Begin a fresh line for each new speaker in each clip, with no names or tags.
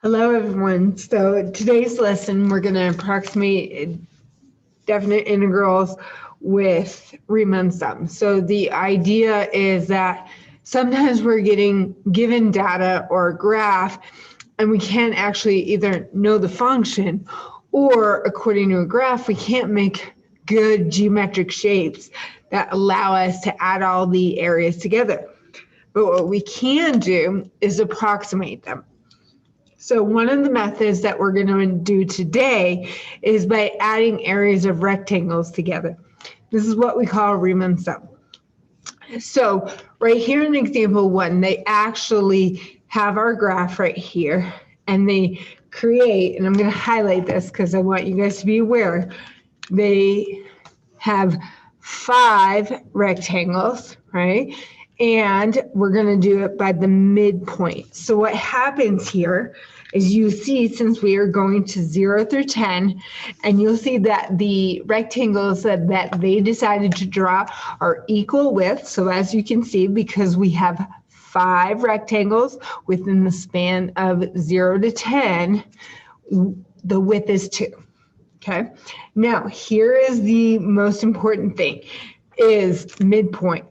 Hello, everyone. So today's lesson, we're going to approximate definite integrals with Riemann sums. So the idea is that sometimes we're getting given data or a graph, and we can't actually either know the function, or according to a graph, we can't make good geometric shapes that allow us to add all the areas together. But what we can do is approximate them. So one of the methods that we're going to do today is by adding areas of rectangles together. This is what we call a Riemann sum. So right here in example one, they actually have our graph right here, and they create, and I'm going to highlight this because I want you guys to be aware, they have 5 rectangles, right? And we're going to do it by the midpoint. So what happens here is you see, since we are going to 0 through 10, and you'll see that the rectangles that they decided to draw are equal width. So as you can see, because we have 5 rectangles within the span of 0 to 10, the width is 2. Okay. Now, here is the most important thing, is midpoint.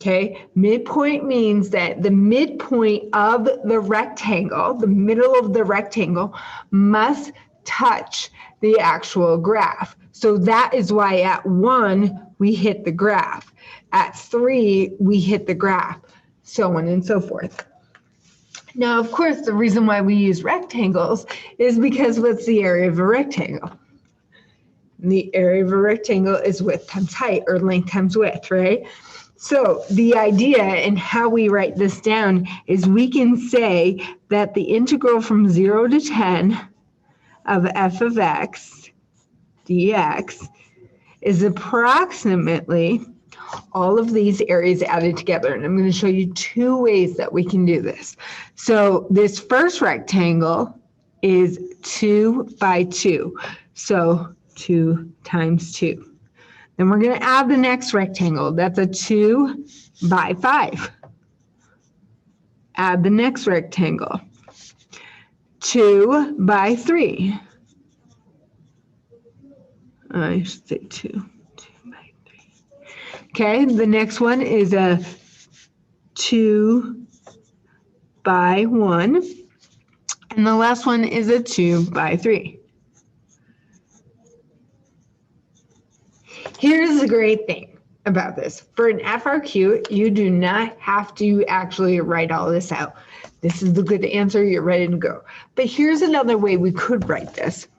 Okay, midpoint means that the midpoint of the rectangle, the middle of the rectangle, must touch the actual graph. So that is why at 1, we hit the graph. At 3, we hit the graph, so on and so forth. Now, of course, the reason why we use rectangles is because what's the area of a rectangle? The area of a rectangle is width times height, or length times width, right? So the idea and how we write this down is we can say that the integral from 0 to 10 of f of x dx is approximately all of these areas added together. And I'm going to show you 2 ways that we can do this. So this first rectangle is 2 by 2. So 2 times 2. Then we're going to add the next rectangle. That's a 2 by 5. Add the next rectangle. 2 by 3. I should say 2. 2 by 3. Okay, the next one is a 2 by 1. And the last one is a 2 by 3. Here's the great thing about this. For an FRQ, you do not have to actually write all this out. This is the good answer, you're ready to go. But here's another way we could write this.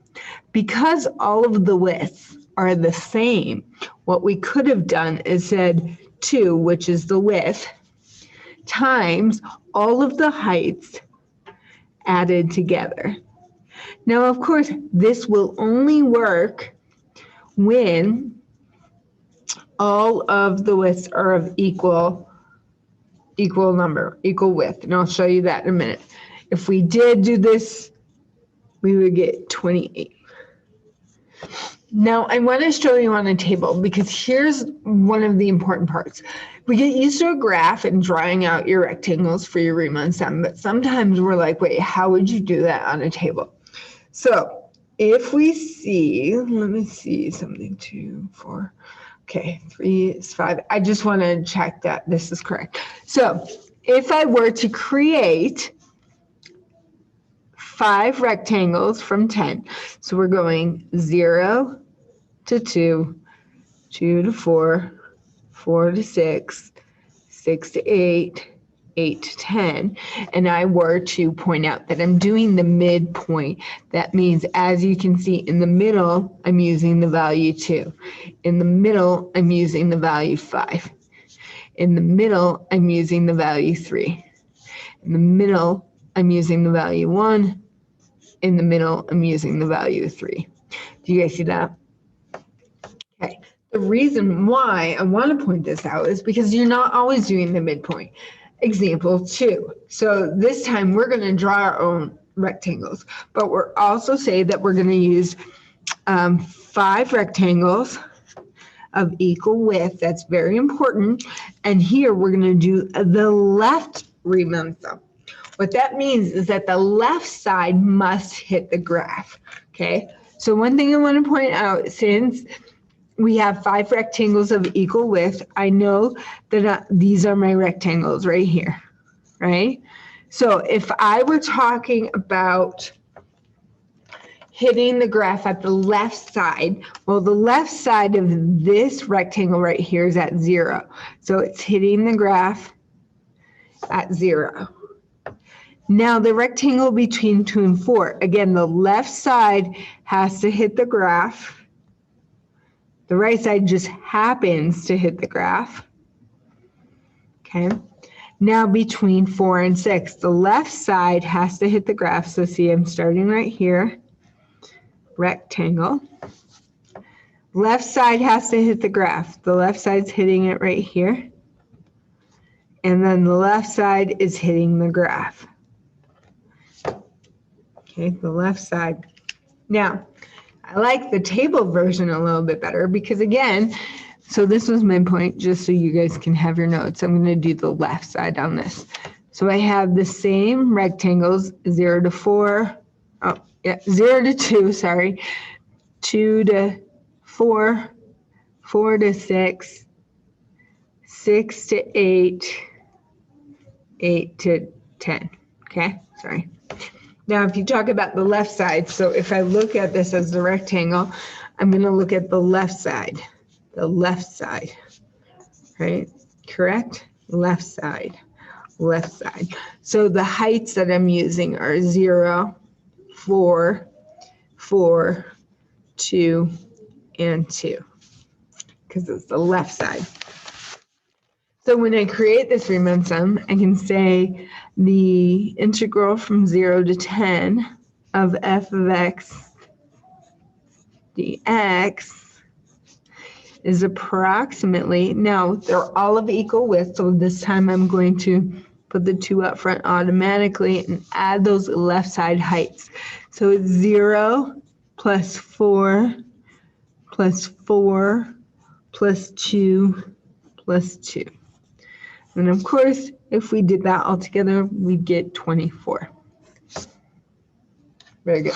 Because all of the widths are the same, what we could have done is said 2, which is the width, times all of the heights added together. Now, of course, this will only work when all of the widths are of equal width, and I'll show you that in a minute. If we did do this, we would get 28. Now, I want to show you on a table, because here's one of the important parts. We get used to a graph and drawing out your rectangles for your Riemann sum, but sometimes we're like, wait, how would you do that on a table? So if we see, let me see something, 2, 4, okay, 3 is 5. I just want to check that this is correct. So if I were to create 5 rectangles from 10, so we're going 0 to 2, 2 to 4, 4 to 6, 6 to 8, 8 to 10, and I were to point out that I'm doing the midpoint, that means, as you can see, in the middle, I'm using the value 2. In the middle, I'm using the value 5. In the middle, I'm using the value 3. In the middle, I'm using the value 1. In the middle, I'm using the value 3. Do you guys see that? Okay. The reason why I want to point this out is because you're not always doing the midpoint. Example 2. So this time we're going to draw our own rectangles, but we're also saying that we're going to use 5 rectangles of equal width. That's very important. And here we're going to do the left Riemann sum. What that means is that the left side must hit the graph, okay? So one thing I want to point out, since we have 5 rectangles of equal width, I know that these are my rectangles right here, right? So if I were talking about hitting the graph at the left side, well, the left side of this rectangle right here is at 0. So it's hitting the graph at 0. Now the rectangle between 2 and 4, again, the left side has to hit the graph. The right side just happens to hit the graph. Okay. Now between 4 and 6, the left side has to hit the graph. So see, I'm starting right here. Rectangle. Left side has to hit the graph. The left side's hitting it right here. And then the left side is hitting the graph. Okay, the left side. Now, I like the table version a little bit better because again, so this was my point, just so you guys can have your notes. I'm going to do the left side on this. So I have the same rectangles, 0 to 4, 0 to 2, sorry, 2 to 4, 4 to 6, 6 to 8, 8 to 10, okay, sorry. Now, if you talk about the left side, so if I look at this as the rectangle, I'm going to look at the left side, right? Correct? Left side. So the heights that I'm using are 0, 4, 4, 2, and 2, because it's the left side. So when I create this Riemann sum, I can say the integral from 0 to 10 of f of x dx is approximately, now they're all of equal width, so this time I'm going to put the 2 up front automatically and add those left side heights. So it's 0 plus 4 plus 4 plus 2 plus 2. And of course, if we did that all together, we'd get 24. Very good.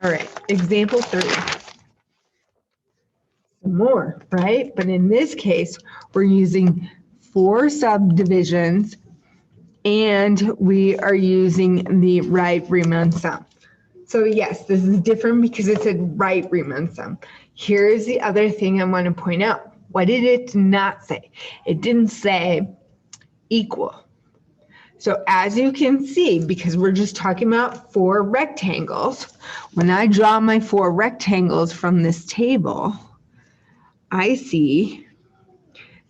All right, example 3. Some more, right? But in this case, we're using 4 subdivisions and we are using the right Riemann sum. So yes, this is different because it's a right Riemann sum. Here's the other thing I want to point out. What did it not say? It didn't say equal. So as you can see, because we're just talking about 4 rectangles, when I draw my 4 rectangles from this table, I see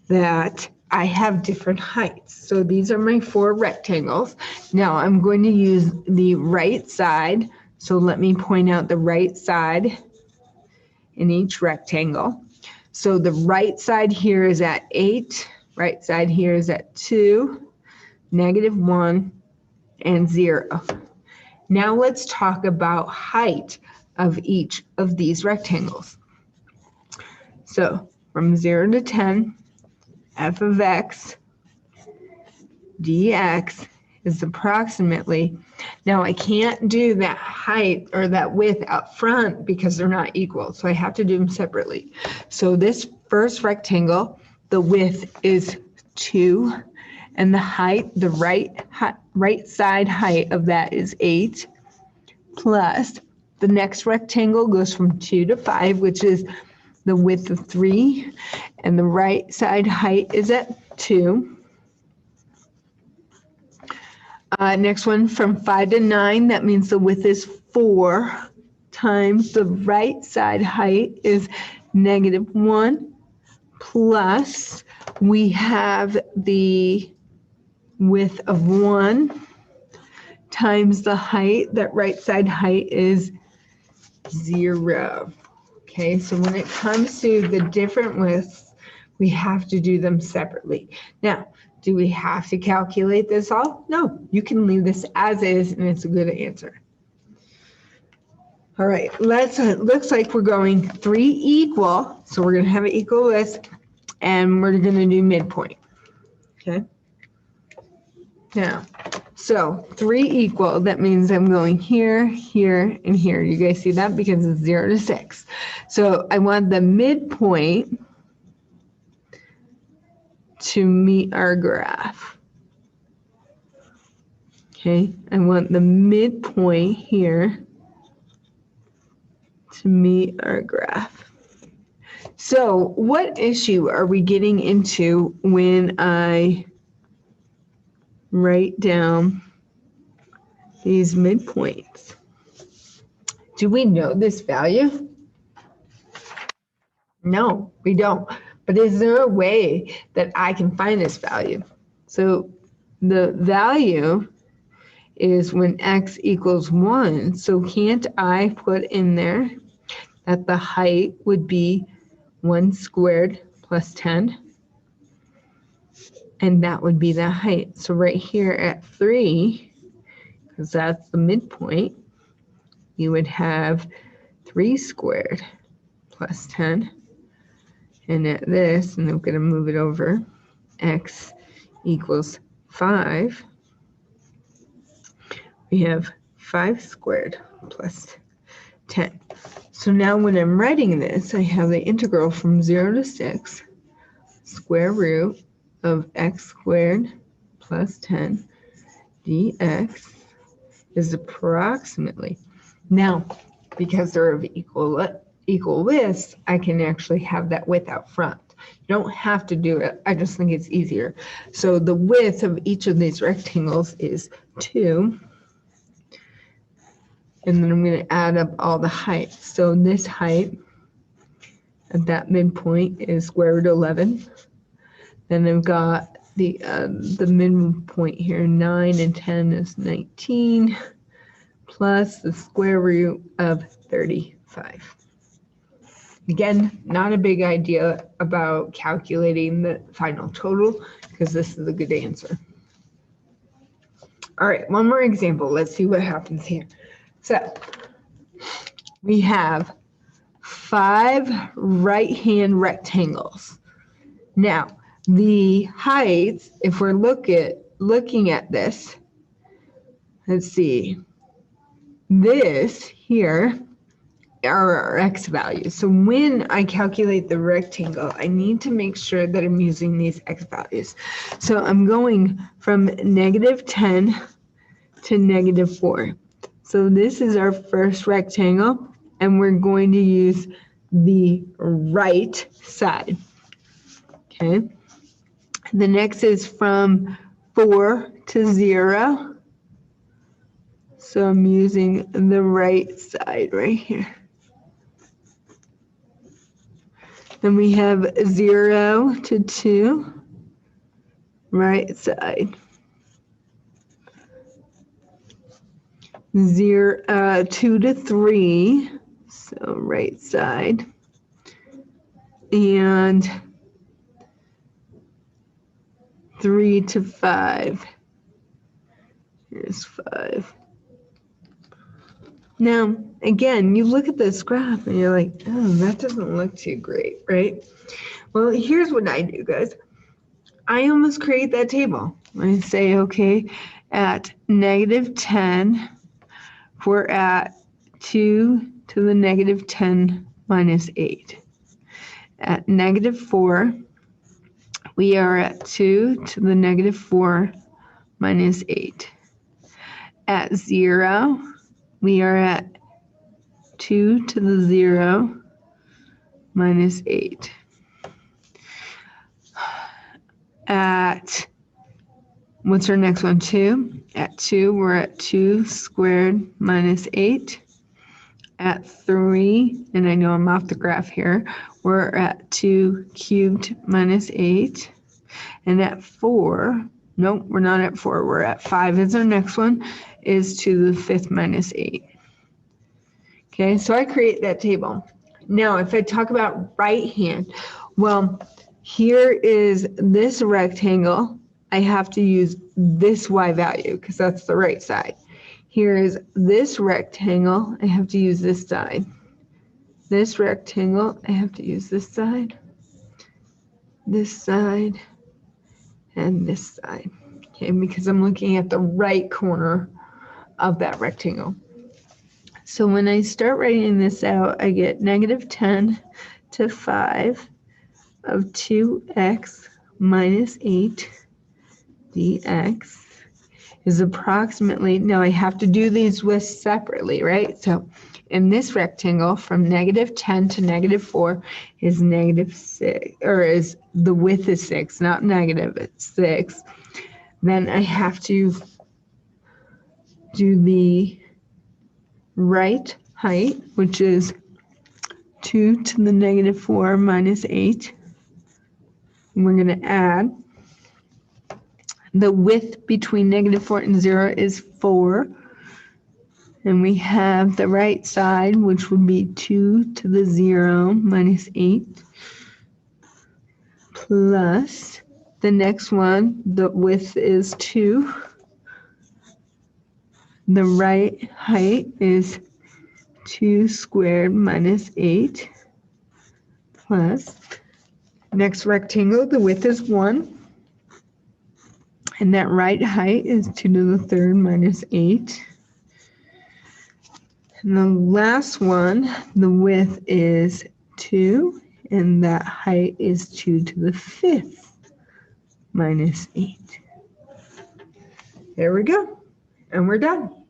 that I have different heights. So these are my 4 rectangles. Now I'm going to use the right side. So let me point out the right side in each rectangle. So the right side here is at 8, right side here is at 2, -1, and 0. Now let's talk about height of each of these rectangles. So from 0 to 10, f of x dx is approximately, now I can't do that height or that width up front because they're not equal, so I have to do them separately. So this first rectangle, the width is 2, and the height, the right side height of that is 8, plus the next rectangle goes from 2 to 5, which is the width of 3, and the right side height is at 2. Next one from 5 to 9, that means the width is 4 times the right side height is -1, plus we have the width of 1 times the height, that right side height is 0. Okay, so when it comes to the different widths, we have to do them separately. Now, do we have to calculate this all? No, you can leave this as is and it's a good answer. All right, looks like we're going 3 equal, so we're going to have an equal list and we're going to do midpoint. Okay. Now, so 3 equal, that means I'm going here, here, and here. You guys see that? Because it's 0 to 6. So I want the midpoint to meet our graph. Okay, I want the midpoint here to meet our graph. So what issue are we getting into when I write down these midpoints? Do we know this value? No, we don't. But is there a way that I can find this value? So the value is when x equals 1. So can't I put in there that the height would be 1 squared plus 10? And that would be the height. So right here at 3, because that's the midpoint, you would have 3 squared plus 10. And at this, and I'm going to move it over, x equals 5. We have 5 squared plus 10. So now when I'm writing this, I have the integral from 0 to 6, square root of x squared plus 10 dx is approximately. Now, because they're of equal widths, I can actually have that width out front. You don't have to do it. I just think it's easier. So the width of each of these rectangles is 2. And then I'm going to add up all the heights. So this height at that midpoint is square root 11. Then I've got the midpoint here, 9 and 10 is 19, plus the square root of 35. Again, not a big idea about calculating the final total, because this is a good answer. All right, one more example. Let's see what happens here. So we have 5 right-hand rectangles. Now, the heights, if we're looking at this, let's see, this here are our x values. So when I calculate the rectangle, I need to make sure that I'm using these x values. So I'm going from -10 to -4. So this is our first rectangle, and we're going to use the right side. Okay. The next is from 4 to 0. So I'm using the right side right here. Then we have 0 to 2, right side. 2 to 3, so right side. And 3 to 5. Here's 5. Now, again, you look at this graph and you're like, oh, that doesn't look too great, right? Well, here's what I do, guys. I almost create that table. I say, okay, at -10, we're at 2 to the -10 minus 8. At -4, we are at 2 to the -4 minus 8. At 0, we are at 2 to the 0 minus 8. At, what's our next one, 2? At 2, we're at 2 squared minus 8. At 3, and I know I'm off the graph here, we're at 2 cubed minus 8. And at 4, nope, we're not at 4, we're at 5 is our next one, is to the 5th minus 8. Okay, so I create that table. Now, if I talk about right hand, well, here is this rectangle. I have to use this y value because that's the right side. Here is this rectangle. I have to use this side. This rectangle, I have to use this side, and this side. okay, because I'm looking at the right corner of that rectangle. So when I start writing this out, I get negative 10 to 5 of 2x minus 8 dx is approximately, now I have to do these with separately, right? So in this rectangle, from negative 10 to negative 4 is negative 6, or is the width is 6, not negative, it's 6. Then I have to do the right height, which is 2 to the negative 4 minus 8. And we're going to add. The width between negative 4 and 0 is 4. And we have the right side, which would be 2 to the 0 minus 8, plus the next one, the width is 2. The right height is 2 squared minus 8, plus next rectangle, the width is 1. And that right height is 2 to the 3rd minus 8. And the last one, the width is 2, and that height is 2 to the 5th minus 8. There we go. And we're done.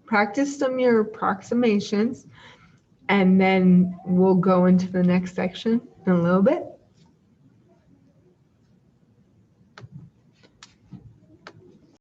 Practice some of your approximations, and then we'll go into the next section in a little bit.